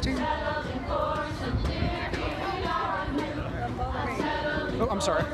16? Oh, I'm sorry.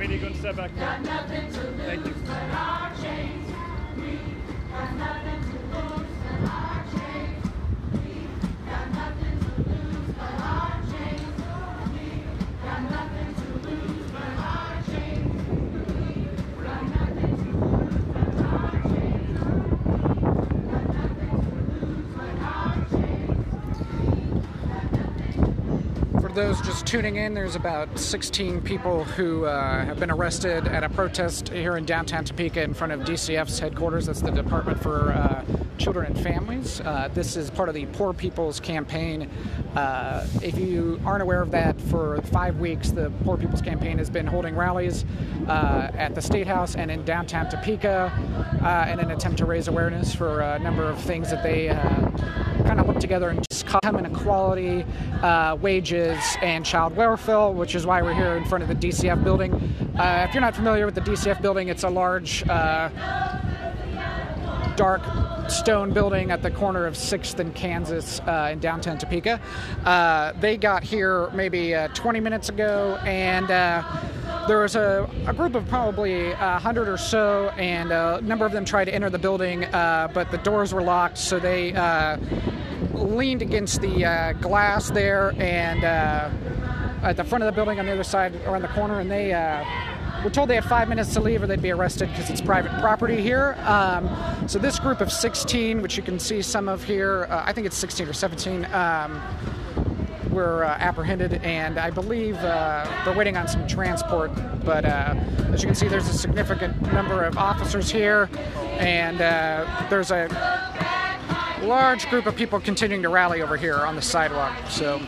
You go and step back there. Thank you. For those just tuning in, there's about 16 people who have been arrested at a protest here in downtown Topeka in front of DCF's headquarters. That's the Department for Children and Families. This is part of the Poor People's Campaign. If you aren't aware of that, for 5 weeks, the Poor People's Campaign has been holding rallies at the State House and in downtown Topeka in an attempt to raise awareness for a number of things that they kind of look together and discuss: inequality, wages, and child welfare, which is why we're here in front of the DCF building. If you're not familiar with the DCF building, it's a large, dark stone building at the corner of 6th and Kansas in downtown Topeka. They got here maybe 20 minutes ago, and there was a group of probably 100 or so, and a number of them tried to enter the building, but the doors were locked, so they leaned against the glass there and at the front of the building on the other side, around the corner, and they were told they had 5 minutes to leave or they'd be arrested because it's private property here. So this group of 16, which you can see some of here, I think it's 16 or 17, were apprehended, and I believe they're waiting on some transport. But as you can see, there's a significant number of officers here, and there's a large group of people continuing to rally over here on the sidewalk. So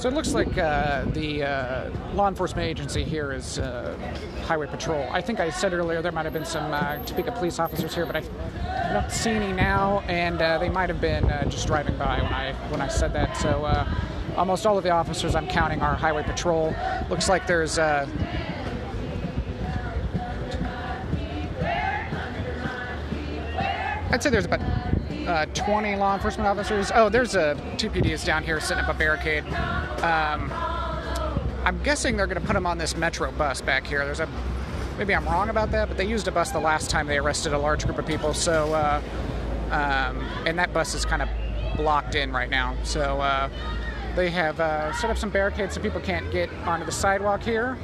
So it looks like the law enforcement agency here is Highway Patrol. I think I said earlier there might have been some Topeka police officers here, but I don't see any now, and they might have been just driving by when I said that. So almost all of the officers I'm counting are Highway Patrol. Looks like there's I'd say there's about 20 law enforcement officers. Oh, there's two PDs down here setting up a barricade. I'm guessing they're going to put them on this Metro bus back here. Maybe I'm wrong about that, but they used a bus the last time they arrested a large group of people. So, and that bus is kind of blocked in right now. So they have set up some barricades so people can't get onto the sidewalk here.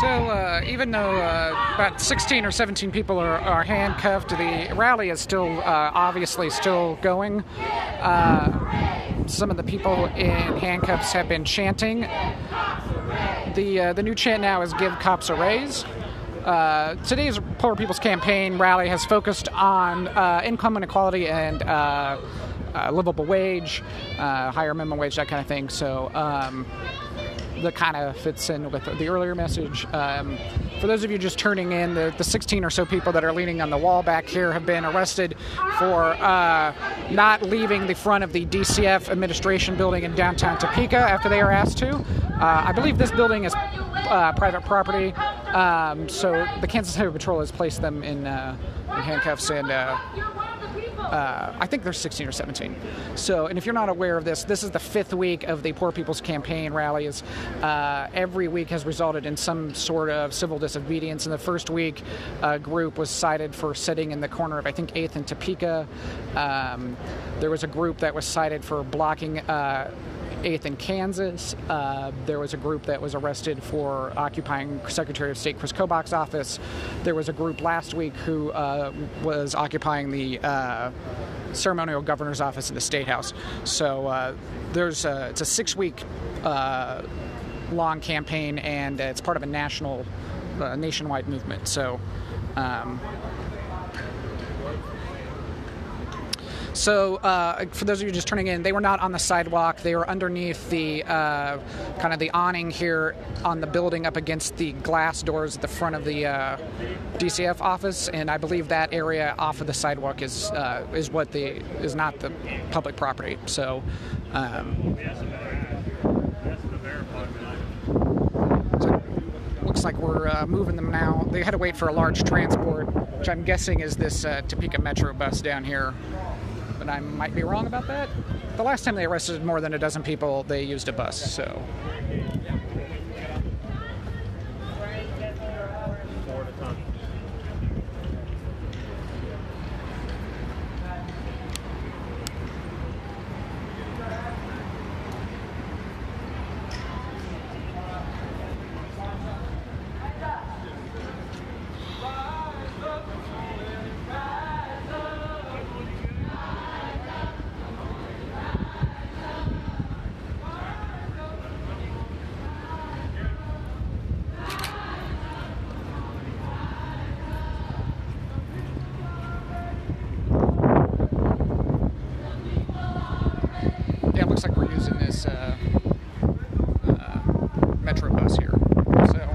So even though about 16 or 17 people are handcuffed, the rally is still obviously still going. Some of the people in handcuffs have been chanting. The new chant now is "Give cops a raise." Today's Poor People's Campaign rally has focused on income inequality and livable wage, higher minimum wage, that kind of thing. So that kind of fits in with the earlier message. For those of you just turning in, the 16 or so people that are leaning on the wall back here have been arrested for not leaving the front of the DCF administration building in downtown Topeka after they are asked to. I believe this building is private property, so the Kansas Highway Patrol has placed them in handcuffs, and I think there's 16 or 17. So, and if you're not aware of this, this is the 5th week of the Poor People's Campaign rallies. Every week has resulted in some sort of civil disobedience. In the first week, a group was cited for sitting in the corner of, I think, 8th and Topeka. There was a group that was cited for blocking 8th in Kansas. There was a group that was arrested for occupying Secretary of State Chris Kobach's office. There was a group last week who was occupying the ceremonial governor's office in the State House. So it's a 6-week long campaign, and it's part of a nationwide movement. So. So, for those of you just turning in, they were not on the sidewalk. They were underneath the kind of the awning here on the building, up against the glass doors at the front of the DCF office. And I believe that area off of the sidewalk is not the public property. So, looks like we're moving them now. They had to wait for a large transport, which I'm guessing is this Topeka Metro bus down here. But I might be wrong about that. The last time they arrested more than a dozen people, they used a bus, so. Yeah, it looks like we're using this Metro bus here. So.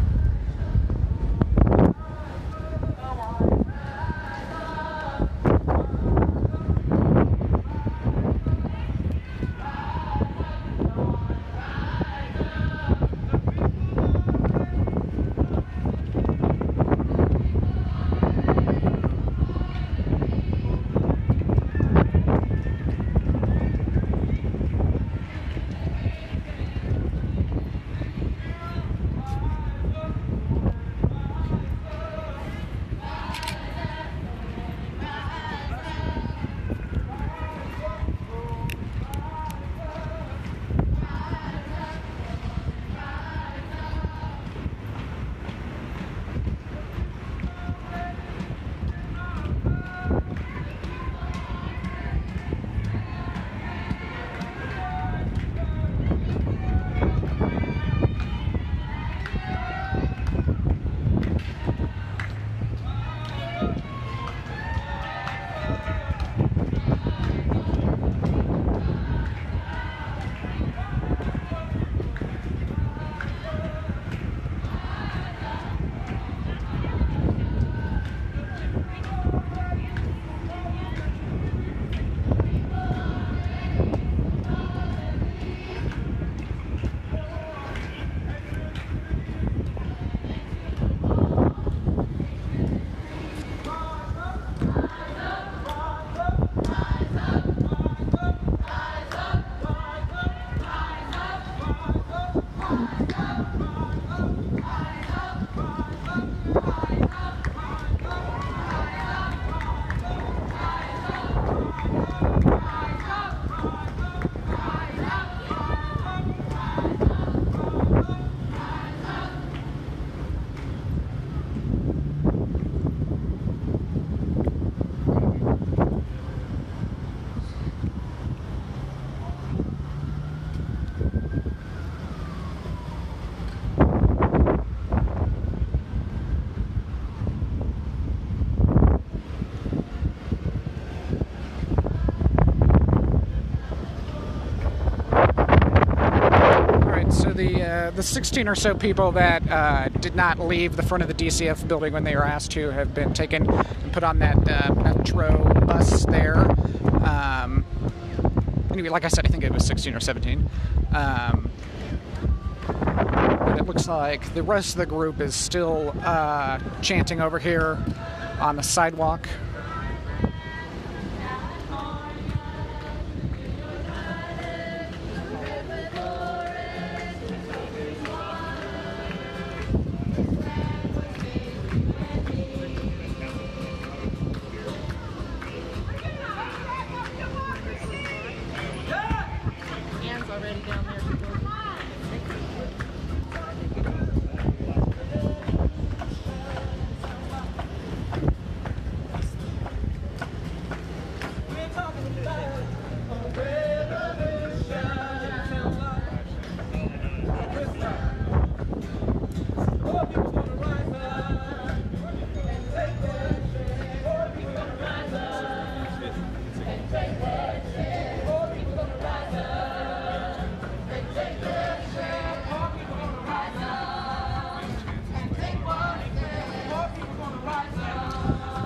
16 or so people that did not leave the front of the DCF building when they were asked to have been taken and put on that metro bus there. Anyway, like I said, I think it was 16 or 17. And it looks like the rest of the group is still chanting over here on the sidewalk. Already down there.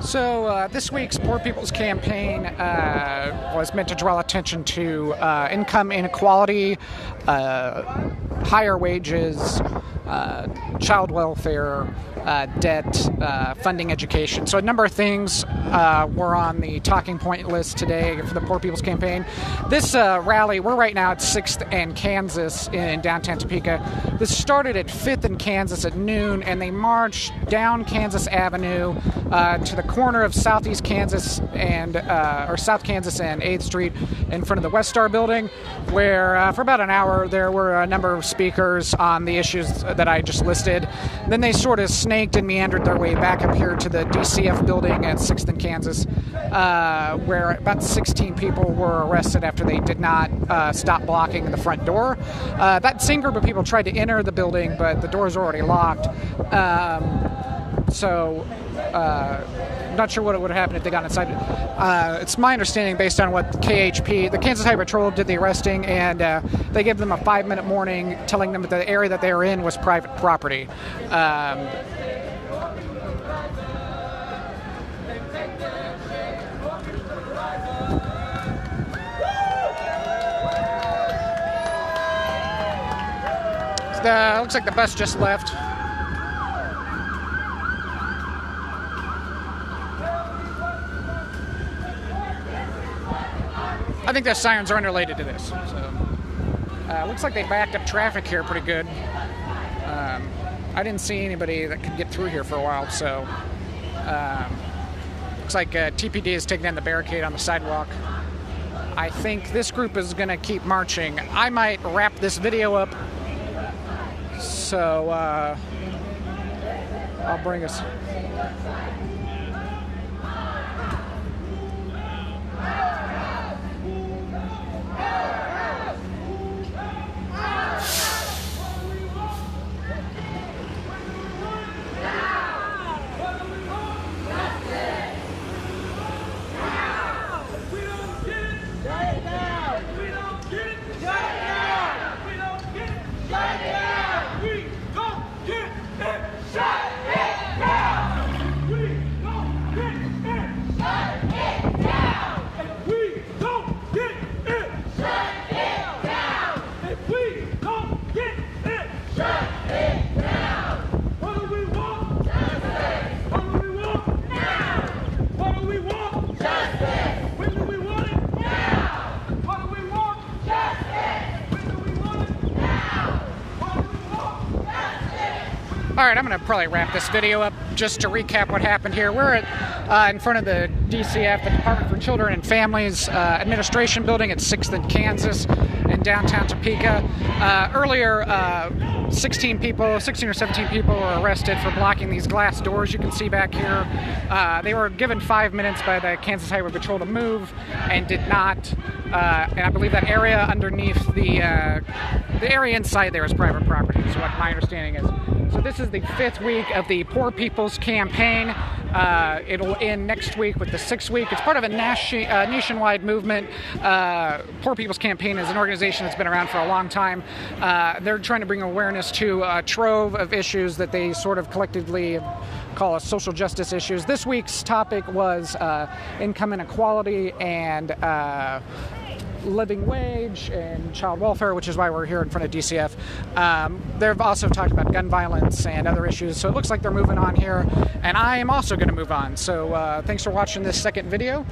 So this week's Poor People's Campaign was meant to draw attention to income inequality, higher wages, child welfare, debt, funding education. So a number of things were on the talking point list today for the Poor People's Campaign. This rally, we're right now at 6th and Kansas in downtown Topeka. This started at 5th and Kansas at noon, and they marched down Kansas Avenue to the corner of Southeast Kansas and or South Kansas and 8th Street in front of the West Star building, where for about an hour there were a number of speakers on the issues that I just listed. Then they sort of snaked and meandered their way back up here to the DCF building at 6th and Kansas, where about 16 people were arrested after they did not stop blocking the front door. That same group of people tried to enter the building, but the doors were already locked. So not sure what would have happened if they got inside. It's my understanding, based on what KHP, the Kansas Highway Patrol, did the arresting, and they gave them a 5-minute warning telling them that the area that they were in was private property. Looks like the bus just left. I think the sirens are unrelated to this. So, looks like they backed up traffic here pretty good. I didn't see anybody that could get through here for a while, so looks like TPD is taking down the barricade on the sidewalk. I think this group is going to keep marching. I might wrap this video up, so I'll bring us... All right, I'm going to probably wrap this video up just to recap what happened here. We're at in front of the DCF, the Department for Children and Families Administration Building at 6th and Kansas in downtown Topeka. Earlier, 16 or 17 people were arrested for blocking these glass doors you can see back here. They were given 5 minutes by the Kansas Highway Patrol to move and did not. And I believe that area underneath the area inside there is private property, is what my understanding is. So this is the 5th week of the Poor People's Campaign. It'll end next week with the 6th week. It's part of a nationwide movement. Poor People's Campaign is an organization that's been around for a long time. They're trying to bring awareness to a trove of issues that they sort of collectively call as social justice issues. This week's topic was income inequality and living wage and child welfare, which is why we're here in front of DCF. They've also talked about gun violence and other issues, so it looks like they're moving on here, and I am also going to move on. So thanks for watching this second video.